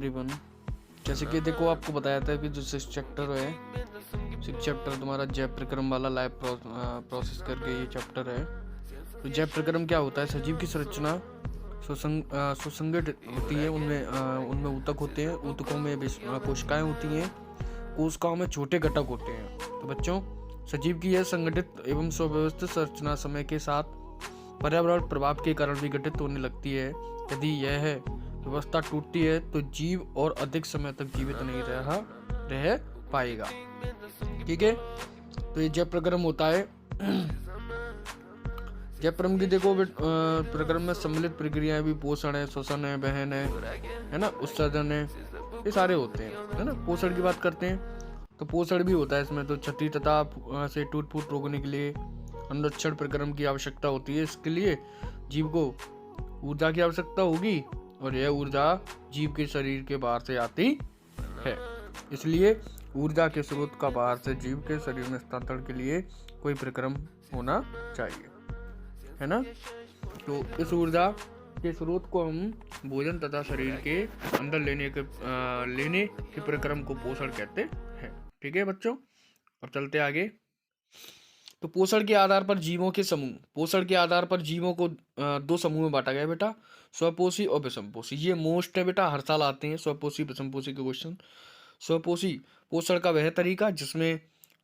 Everyone. जैसे कि देखो आपको बताया था कि जो 6 चैप्टर तुम्हारा जय प्रक्रम वाला लाइव प्रोसेस करके ये चैप्टर है। तो जय प्रक्रम क्या होता है? सजीव की संरचना सुसंगत होती है। उनमें ऊतक होते हैं, ऊतकों में कोशिकाएं होती हैं, कोशिकाओं में छोटे घटक होते हैं। तो बच्चों, सजीव की यह संगठित एवं सुव्यवस्थित संरचना समय के साथ पर्यावरण प्रभाव के कारण विघटित होने लगती है। यदि यह व्यवस्था टूटती है तो जीव और अधिक समय तक जीवित नहीं रह पाएगा। ठीक है, तो ये जय प्रक्रम होता है। जय प्रक्रम की देखो प्रक्रम में सम्मिलित प्रक्रियाएं भी पोषण है, श्वसन है, वहन है ना, उत्सर्जन है, ये सारे होते हैं, है ना। पोषण की बात करते हैं तो पोषण भी होता है इसमें। तो क्षति तथा से टूट फूट रोकने के लिए अनुरक्षण प्रक्रम की आवश्यकता होती है। इसके लिए जीव को ऊर्जा की आवश्यकता होगी और यह ऊर्जा जीव के शरीर के बाहर से आती है। इसलिए ऊर्जा के स्रोत का बाहर से जीव के शरीर में हस्तांतरण के लिए कोई प्रक्रम होना चाहिए, है ना। तो इस ऊर्जा के स्रोत को हम भोजन तथा शरीर के अंदर लेने के प्रक्रम को पोषण कहते हैं। ठीक है बच्चों, अब चलते आगे। तो पोषण के आधार पर जीवों के समूह। पोषण के आधार पर जीवों को दो समूह में बांटा गया बेटा, स्वपोषी और विषमपोषी। ये मोस्ट है बेटा, हर साल आते हैं स्वपोषी विषमपोषी के क्वेश्चन। स्वपोषी पोषण का वह तरीका जिसमें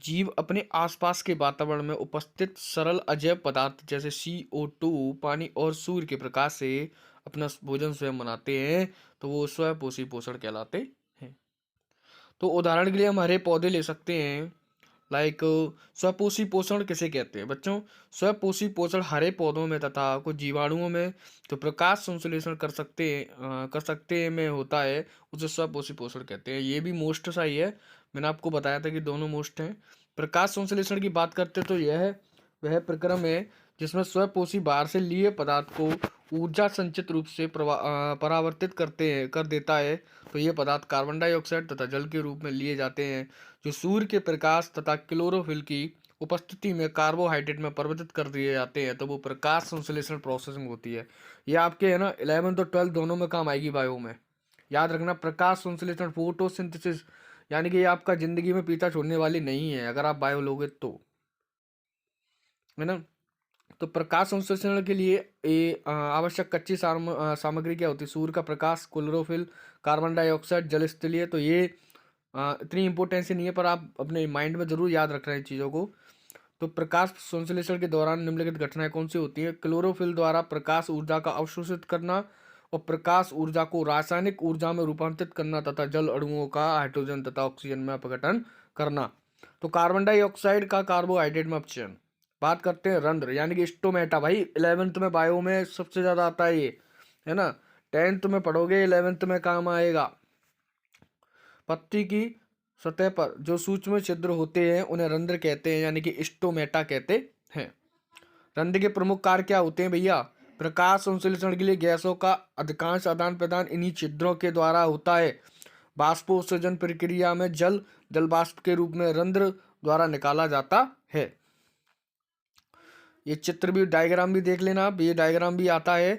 जीव अपने आसपास के वातावरण में उपस्थित सरल अजैव पदार्थ जैसे CO2, पानी और सूर्य के प्रकाश से अपना भोजन स्वयं बनाते हैं, तो वो स्वपोषी पोषण कहलाते हैं। तो उदाहरण के लिए हम हरे पौधे ले सकते हैं। लाइक स्वपोषी पोषण किसे कहते हैं बच्चों? स्वपोषी पोषण हरे पौधों में तथा कुछ जीवाणुओं में तो प्रकाश संश्लेषण कर सकते हैं में होता है, उसे स्वपोषी पोषण कहते हैं। ये भी मोस्ट सा ही है, मैंने आपको बताया था कि दोनों मोस्ट हैं। प्रकाश संश्लेषण की बात करते तो यह वह प्रक्रम है जिसमें स्वपोषी बाहर से लिए पदार्थ को ऊर्जा संचित रूप से परावर्तित कर देता है। तो ये पदार्थ कार्बन डाइऑक्साइड तथा जल के रूप में लिए जाते हैं, जो सूर्य के प्रकाश तथा क्लोरोफिल की उपस्थिति में कार्बोहाइड्रेट में परिवर्तित कर दिए जाते हैं। तो वो प्रकाश संश्लेषण प्रोसेसिंग होती है। ये आपके है ना 11th और 12th दोनों में काम आएगी बायो में। याद रखना, प्रकाश संश्लेषण फोटोसिंथेसिस, यानी कि ये आपका जिंदगी में पीछा छोड़ने वाली नहीं है अगर आप बायो लोगे तो, है ना। तो प्रकाश संश्लेषण के लिए आवश्यक कच्ची सामग्री क्या होती है? सूर्य का प्रकाश, क्लोरोफिल, कार्बन डाइऑक्साइड, जल स्थलीय। तो ये इतनी इंपॉर्टेंस नहीं है, पर आप अपने माइंड में जरूर याद रख रहे हैं चीज़ों को। तो प्रकाश संश्लेषण के दौरान निम्नलिखित घटनाएं कौन सी होती है? क्लोरोफिल द्वारा प्रकाश ऊर्जा का अवशोषित करना और प्रकाश ऊर्जा को रासायनिक ऊर्जा में रूपांतरित करना तथा जल अणुओं का हाइड्रोजन तथा ऑक्सीजन में अपघटन करना। तो कार्बन डाइऑक्साइड का कार्बोहाइड्रेट में अपचयन। बात करते हैं रंध्र यानी कि स्टोमेटा। भाई 11th में बायो में सबसे ज्यादा आता है ये, है ना। 10th में पढ़ोगे, 11th में काम आएगा। पत्ती की सतह पर जो सूक्ष्म छिद्र होते हैं उन्हें रंध्र कहते हैं, यानी कि स्टोमेटा कहते हैं। रंध्र के प्रमुख कार्य क्या होते हैं भैया? प्रकाश संश्लेषण के लिए गैसों का अधिकांश आदान प्रदान इन्हीं छिद्रों के द्वारा होता है। बाष्पोत्सर्जन प्रक्रिया में जल बाष्प के रूप में रंध्र द्वारा निकाला जाता है। ये चित्र भी, डायग्राम भी देख लेना आप, ये डायग्राम भी आता है।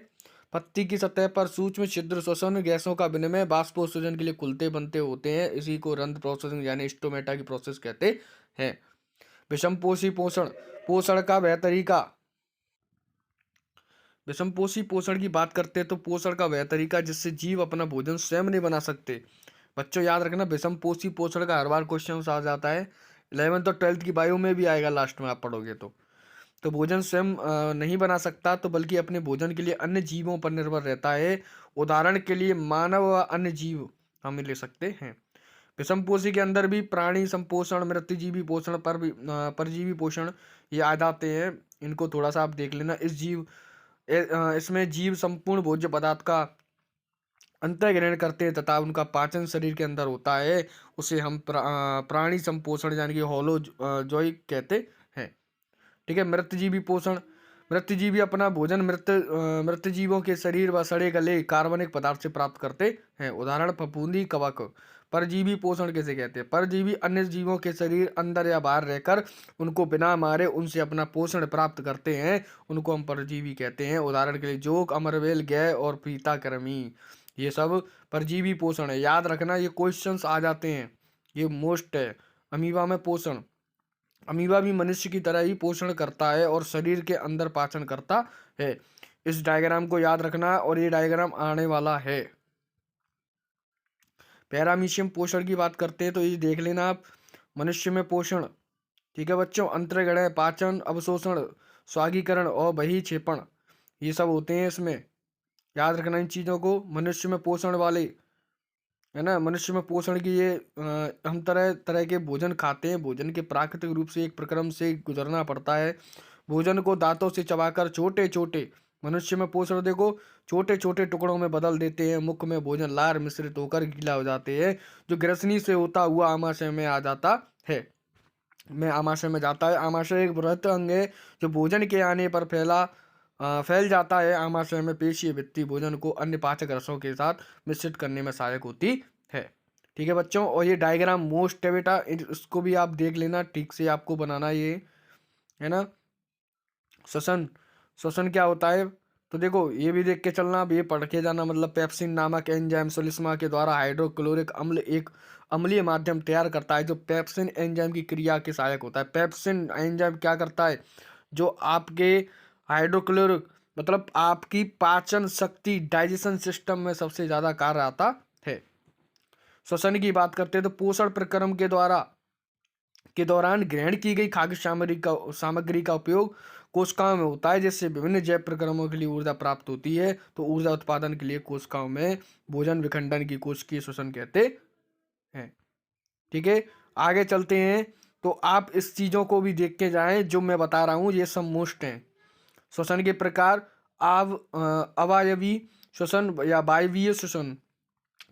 पत्ती की सतह पर सूक्ष्म छिद्र श्वसन गैसों का विनिमय बाष्पोत्सर्जन के लिए खुलते बनते होते हैं। इसी को रंध्र प्रोसेसिंग यानी स्टोमेटा की प्रोसेस कहते हैं। विषमपोषी पोषण का वह तरीका। विषमपोषी पोषण की बात करते हैं तो पोषण का वह तरीका जिससे जीव अपना भोजन स्वयं नहीं बना सकते। बच्चों याद रखना, विषमपोषी पोषण का हर बार क्वेश्चन आ जाता है। 11th और 12th की बायो में भी आएगा, लास्ट में आप पढ़ोगे तो भोजन स्वयं नहीं बना सकता, तो बल्कि अपने भोजन के लिए अन्य जीवों पर निर्भर रहता है। उदाहरण के लिए मानव व अन्य जीव हम ले सकते हैं। विषमपोषी के अंदर भी प्राणी संपोषण, मृतजीवी पोषण, परजीवी पोषण ये आ जाते हैं। इनको थोड़ा सा आप देख लेना। इसमें जीव संपूर्ण भोज्य पदार्थ का अंतःग्रहण करते हैं तथा उनका पाचन शरीर के अंदर होता है। उसे हम प्राणी संपोषण यानी कि होलोजोइक कहते हैं। ठीक है। मृतजीवी पोषण, मृतजीवी अपना भोजन मृत जीवों के शरीर व सड़े गले कार्बनिक पदार्थ से प्राप्त करते हैं। उदाहरण फफूंदी, कवक। परजीवी पोषण किसे कहते हैं? परजीवी अन्य जीवों के शरीर अंदर या बाहर रहकर उनको बिना मारे उनसे अपना पोषण प्राप्त करते हैं, उनको हम परजीवी कहते हैं। उदाहरण के लिए जोक, अमरवेल, गै और पीता कृमि। ये सब परजीवी पोषण है, याद रखना, ये क्वेश्चंस आ जाते हैं, ये मोस्ट है। अमीबा में पोषण, अमीबा भी मनुष्य की तरह ही पोषण करता है और शरीर के अंदर पाचन करता है। इस डायग्राम को याद रखना और ये डायग्राम आने वाला है। पैरामीशियम पोषण की बात करते हैं तो ये देख लेना आप, मनुष्य में पोषण, ठीक है बच्चों, अंतर्ग्रह, पाचन, अवशोषण, स्वागीकरण और बहिक्षेपण, ये सब होते हैं इसमें, याद रखना इन चीज़ों को। मनुष्य में पोषण वाले, है ना, मनुष्य में पोषण की ये हम तरह तरह के भोजन खाते हैं, भोजन के प्राकृतिक रूप से एक प्रक्रम से गुजरना पड़ता है, भोजन को दांतों से चबाकर छोटे छोटे, मनुष्य में पोषण देखो छोटे छोटे टुकड़ों में बदल देते हैं, मुख में भोजन लार मिश्रित होकर गीला हो जाते हैं, जो ग्रसनी से होता हुआ आमाशय में आ जाता है, में आमाशय में जाता है। आमाशय एक बृहत अंग है जो भोजन के आने पर फैल जाता है। आमाशय में पेशीय भित्ति भोजन को अन्य पाचक रसों के साथ मिश्रित करने में सहायक होती है, ठीक है बच्चों। और ये डायग्राम मोस्ट है बेटा, इसको भी आप देख लेना, ठीक से आपको बनाना ये, है ना। श्वसन, श्वसन क्या होता है तो देखो ये भी देख के चलना, अब ये पढ़ के जाना, मतलब पेप्सिन नामक एंजाइम सुलिस्मा के द्वारा हाइड्रोक्लोरिक अम्ल एक अम्लीय माध्यम तैयार करता है जो पेप्सिन एंजाइम की क्रिया के सहायक होता है। पेप्सिन एंजाइम क्या करता है, जो आपके हाइड्रोक्लोरिक मतलब आपकी पाचन शक्ति डाइजेशन सिस्टम में सबसे ज्यादा कार्य आता है। श्वसन की बात करते हैं तो पोषण प्रक्रम के दौरान ग्रहण की गई खाद्य सामग्री का उपयोग कोशिकाओं में होता है, जिससे विभिन्न जैव प्रक्रमों के लिए ऊर्जा प्राप्त होती है। तो ऊर्जा उत्पादन के लिए कोशिकाओं में भोजन विखंडन की कोशिकीय श्वसन कहते हैं, ठीक है। आगे चलते हैं तो आप इस चीजों को भी देख के जाएं जो मैं बता रहा हूं, ये सब मोस्ट हैं। श्वसन के प्रकार, अवयवी श्वसन या वायवीय श्वसन।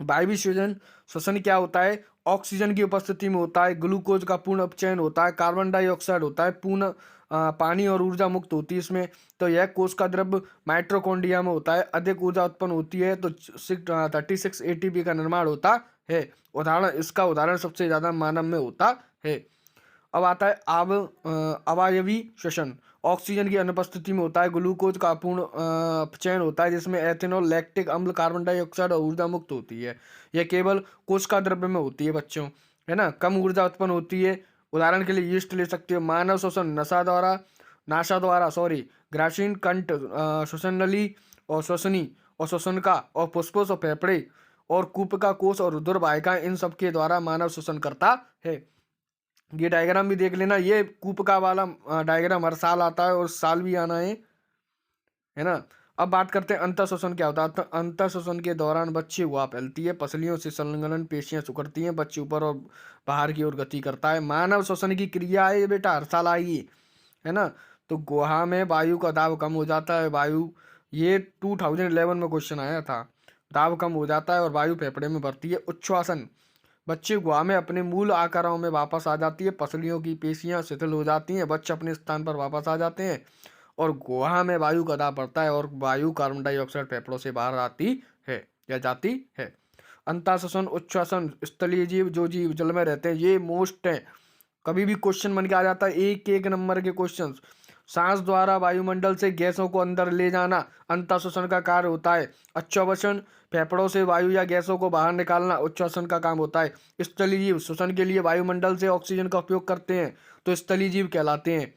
वायवीय श्वसन क्या होता है, ऑक्सीजन की उपस्थिति में होता है, ग्लूकोज का पूर्ण अपचयन होता है, कार्बन डाइऑक्साइड होता है, पूर्ण पानी और ऊर्जा मुक्त होती है इसमें। तो यह कोश का द्रव्य माइटोकॉन्ड्रिया में होता है, अधिक ऊर्जा उत्पन्न होती है तो 36 एटीपी का निर्माण होता है। इसका उदाहरण सबसे ज्यादा मानव में होता है। अब आता है अवयवी श्वसन, ऑक्सीजन की अनुपस्थिति में होता है, ग्लूकोज का पूर्ण अपचयन होता है जिसमें एथेनॉल, लैक्टिक अम्ल, कार्बन डाइऑक्साइड और ऊर्जा मुक्त होती है। यह केवल कोशिका द्रव्य में होती है बच्चों, है ना, कम ऊर्जा उत्पन्न होती है। उदाहरण के लिए यीस्ट ले सकते हो। मानव श्वसन नासा द्वारा ग्रासीन, कंठ, श्वसन नली और श्वसनी और श्वसनका और फुफ्फुस और फेफड़े और कूपका कोष और रुधिर वाहिका, इन सब के द्वारा मानव श्वसन करता है। ये डायग्राम भी देख लेना, ये कूपका वाला डायग्राम हर साल आता है और साल भी आना है ना। अब बात करते हैं अंतः श्वसन क्या होता है। अंतः श्वसन के दौरान बच्चे हुआ फैलती है, पसलियों से संलग्न पेशियां सुकड़ती हैं, बच्चे ऊपर और बाहर की ओर गति करता है। मानव श्वसन की क्रिया है ये बेटा, हर साल आएगी, है ना। तो गुहा में वायु का दाब कम हो जाता है, वायु, ये 2011 में क्वेश्चन आया था, दाब कम हो जाता है और वायु फेफड़े में भरती है। उच्छ्वासन, बच्चे गुहा में अपने मूल आकारों में वापस आ जाती है, पसलियों की पेशियां शिथिल हो जाती हैं, बच्चे अपने स्थान पर वापस आ जाते हैं और गुहा में वायु का दाब बढ़ता है और वायु कार्बन डाइऑक्साइड फेफड़ों से बाहर आती है या जाती है। अंतःश्वसन, उच्छ्वासन, स्थलीय जीव, जो जीव जल में रहते हैं, ये मोस्ट है, कभी भी क्वेश्चन बन के आ जाता है, एक एक नंबर के क्वेश्चन। सांस द्वारा वायुमंडल से गैसों को अंदर ले जाना अंतःश्वसन का कार्य होता है। अच्युवसन, फेफड़ों से वायु या गैसों को बाहर निकालना उच्छ्वसन का काम होता है। स्थलीय जीव श्वसन के लिए वायुमंडल से ऑक्सीजन का उपयोग करते हैं तो स्थलीय जीव कहलाते हैं।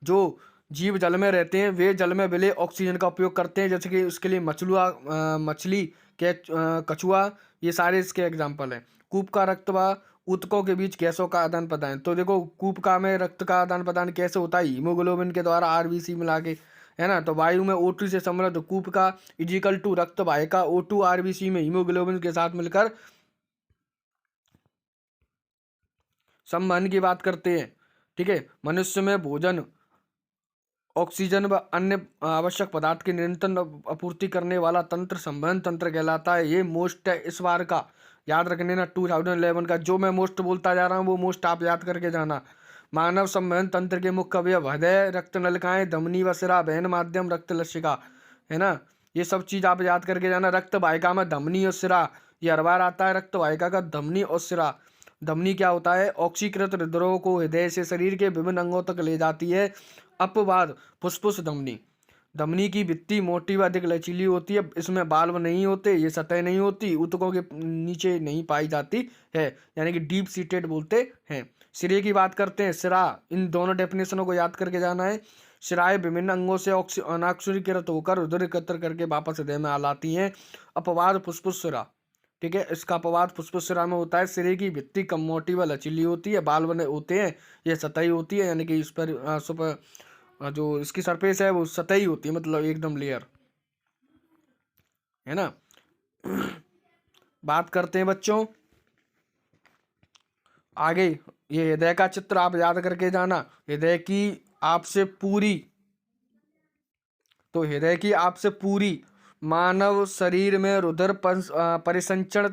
जो जीव जल में रहते हैं वे जल में मिले ऑक्सीजन का उपयोग करते हैं, जैसे कि उसके लिए मछली, कछुआ, ये सारे इसके एग्जाम्पल हैं। कूप का रक्त व ऊतकों के बीच गैसों का आदान प्रदान, तो देखो कूपका में रक्त का आदान प्रदान कैसे होता है, हीमोग्लोबिन के द्वारा आरबीसी मिला के, है ना। तो वायु में O2 से समृद्ध कूपका इजिकल टू रक्त वाहिका O2 आरबीसी में हीमोग्लोबिन के साथ मिलकर संवहन की बात करते हैं, ठीक है। मनुष्य में भोजन, ऑक्सीजन व अन्य आवश्यक पदार्थ की निरंतर आपूर्ति करने वाला तंत्र संवहन तंत्र कहलाता है। ये मोस्ट है इस बार का, याद रखने ना, 2011 का। जो मैं मोस्ट बोलता जा रहा हूँ वो मोस्ट आप याद करके जाना। मानव संवहन तंत्र के मुख्य अवयव हृदय, रक्त नलिकाएं, धमनी व सिरा, वहन माध्यम, रक्त लसिका, है ना। ये सब चीज आप याद करके जाना। रक्त वाहिका में धमनी और सिरा, ये हर बार आता है, रक्त वाहिका का धमनी और सिरा। धमनी क्या होता है, ऑक्सीकृत हृदयों को हृदय से शरीर के विभिन्न अंगों तक ले जाती है। अपवाद फुफ्फुस धमनी, धमनी की भित्ति मोटी व अधिक लचीली होती है, इसमें बाल्व नहीं होते, ये सतह नहीं होती, ऊतकों के नीचे नहीं पाई जाती है, यानी कि डीप सीटेड बोलते हैं। सिरे की बात करते हैं, सिरा, इन दोनों डेफिनेशनों को याद करके जाना है। शिराएं विभिन्न अंगों से अनाक्षरीकृत होकर उधर एकत्र करके वापस हृदय में आ लाती हैं। अपवाद फुसफुस सिरा, ठीक है, इसका अपवाद फुसफुस सिरा में होता है। सिरे की भित्ति कम मोटी व लचीली होती है, बाल बने होते हैं, यह सतही होती है, यानी कि इस पर जो इसकी सरफेस है वो सतही होती है, मतलब एकदम लेयर, है ना। बात करते हैं बच्चों आगे, ये हृदय का चित्र आप याद करके जाना। हृदय की आपसे पूरी, तो हृदय की आपसे पूरी मानव शरीर में रुधिर परिसंचरण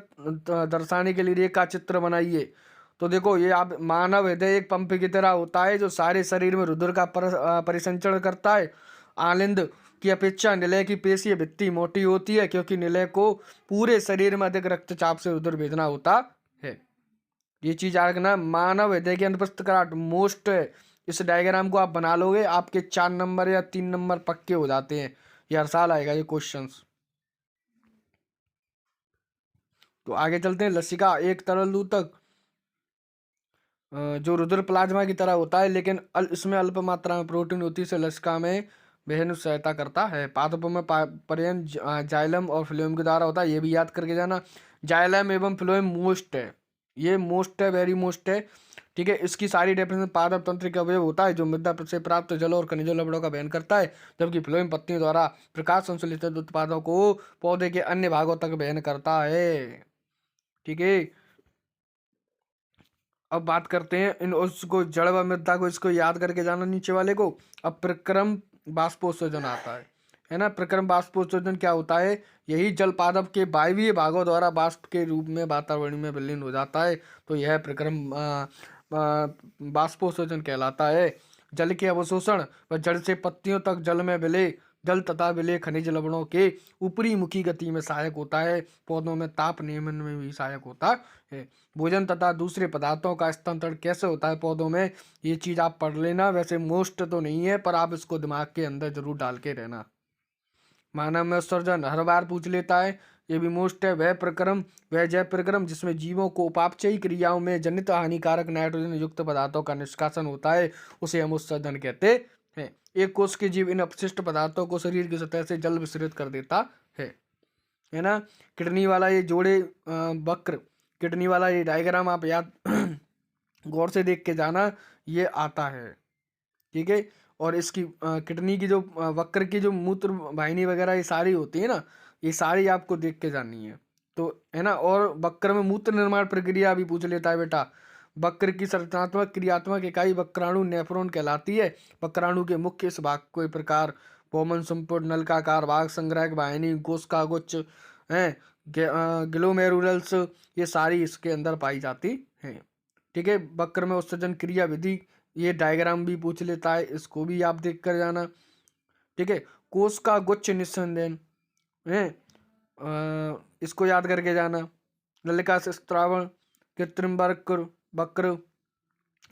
दर्शाने के लिए रेखा चित्र बनाइए। तो देखो, ये आप मानव हृदय एक पंप की तरह होता है जो सारे शरीर में रुधिर का परिसंचरण करता है। आलिंद की अपेक्षा निलय की पेशीय भित्ति मोटी होती है, क्योंकि निलय को पूरे शरीर में अधिक रक्तचाप से रुधिर भेजना होता है। ये चीज याद रखना। मानव हृदय की अनुप्रस्थ कराट मोस्ट है। इस डायग्राम को आप बना लोगे, आपके 4 नंबर या 3 नंबर पक्के हो जाते हैं। ये हर साल आएगा ये क्वेश्चंस। तो आगे चलते हैं। लसिका एक तरल ऊतक जो रुधिर प्लाज्मा की तरह होता है, लेकिन इसमें अल्प मात्रा में प्रोटीन होती है, इसे लसिका में बहन सहायता करता है। पादपों में परिवहन जाइलम और फ्लोएम के द्वारा होता है, ये भी याद करके जाना। जाइलम एवं फ्लोएम मोस्ट है, ये मोस्ट है, वेरी मोस्ट है, ठीक है। इसकी सारी डेफिनेशन, पादप तंत्र का अवयव होता है जो मृदा से प्राप्त जल और खनिजों लवणों का वहन करता है, जबकि फ्लोएम पत्तियों द्वारा प्रकाश संश्लेषित उत्पादों को पौधे के अन्य भागों तक वहन करता है, ठीक है। अब बात करते हैं इन उसको जड़ व मृदा को, इसको याद करके जाना नीचे वाले को। अब प्रक्रम बाष्पोत्सर्जन आता है ना। प्रक्रम बाष्पोत्सर्जन क्या होता है? यही जल पादप के वायवीय भागों द्वारा बाष्प के रूप में वातावरण में विलीन हो जाता है, तो यह प्रक्रम बाष्पोत्सर्जन कहलाता है। जल के अवशोषण व जड़ से पत्तियों तक जल में विलय, जल तथा विलय खनिज लवणों के ऊपरी मुखी गति में सहायक होता है। पौधों में ताप नियमन में भी सहायक होता है। भोजन तथा दूसरे पदार्थों का स्थानांतरण कैसे होता है पौधों में, ये चीज आप पढ़ लेना। वैसे मोस्ट तो नहीं है, पर आप इसको दिमाग के अंदर जरूर डाल के रहना। मानव में उत्सर्जन हर बार पूछ लेता है, ये भी मोस्ट है। वह प्रक्रम, वह जैव प्रक्रम जिसमें जीवों को उपापचयी क्रियाओं में जनित हानिकारक नाइट्रोजन युक्त पदार्थों का निष्कासन होता है, उसे हम उत्सर्जन कहते हैं। एक कोष के जीव इन अपशिष्ट पदार्थों को शरीर की सतह से जल विसर्जित कर देता है ना। किडनी वाला ये जोड़े वक्र, किडनी वाला ये डायग्राम आप याद गौर से देख के जाना, ये आता है, ठीक है। और इसकी किडनी की जो वक्र की जो मूत्र वाहिनी वगैरह ये सारी होती है ना, ये सारी आपको देख के जाननी है, तो है ना। और वक्र में मूत्र निर्माण प्रक्रिया भी पूछ लेता है बेटा। वक्र की संरचनात्मक क्रियात्मक इकाई वक्राणु नेफ्रॉन कहलाती है। वक्राणु के मुख्य इस भाग को इस प्रकार पोमन संपुट नलकाकार भाग संग्राहक वाहिनी कोशिका गुच्छ है, ग्लोमेरुलस, ये सारी इसके अंदर पाई जाती हैं, ठीक है। वक्र में उत्सर्जन क्रिया विधि, ये डायग्राम भी पूछ लेता है, इसको भी आप देख कर जाना, ठीक है। कोश का गुच्छ निस्संदेन है, इसको याद करके जाना। नलिका से स्त्रावण, कृत्रिम वक्र,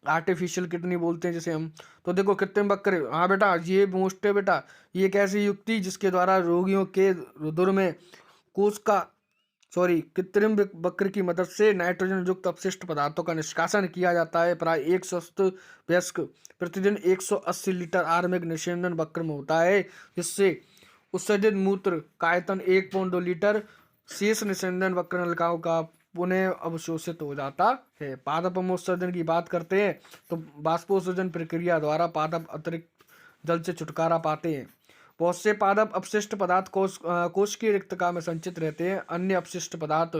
आर्टिफिशियल किडनी बोलते हैं जिसे हम। तो देखो कृत्रिम वक्र, हाँ बेटा ये मोस्ट है बेटा। ये एक ऐसी युक्ति जिसके द्वारा रोगियों के रुधिर में कृत्रिम वक्र की मदद से नाइट्रोजन युक्त अपशिष्ट पदार्थों का निष्कासन किया जाता है। प्राय एक स्वस्थ वयस्क प्रतिदिन 180 लीटर आर्मिक निषेधन वक्र में होता है, जिससे उत्सर्जित मूत्र का आयतन 1.2 लीटर शेष निषेधन वक्र नलिकाओं का पुनः अवशोषित हो जाता है। पादप उत्सर्जन की बात करते हैं तो बाष्पोत्सर्जन प्रक्रिया द्वारा पादप अतिरिक्त जल से छुटकारा पाते हैं। बहुत से पादप अपशिष्ट पदार्थ कोश की रिक्तका में संचित रहते हैं। अन्य अपशिष्ट पदार्थ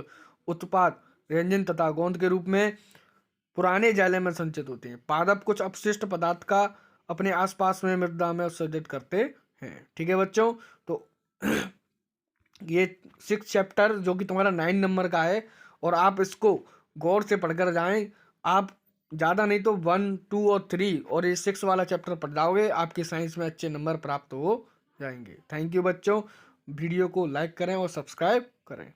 उत्पाद रेंजिन तथा गोंद के रूप में पुराने जाइलम में संचित होते हैं। पादप कुछ अपशिष्ट पदार्थ का अपने आसपास में मृदा में उत्सर्जित करते हैं, ठीक है बच्चों। तो ये 6 चैप्टर जो कि तुम्हारा 9 नंबर का है, और आप इसको गौर से पढ़कर जाएं। आप ज़्यादा नहीं तो 1, 2 और 3 और ये 6 वाला चैप्टर पढ़ जाओगे, आपके साइंस में अच्छे नंबर प्राप्त हो जाएंगे। थैंक यू बच्चों। वीडियो को लाइक करें और सब्सक्राइब करें।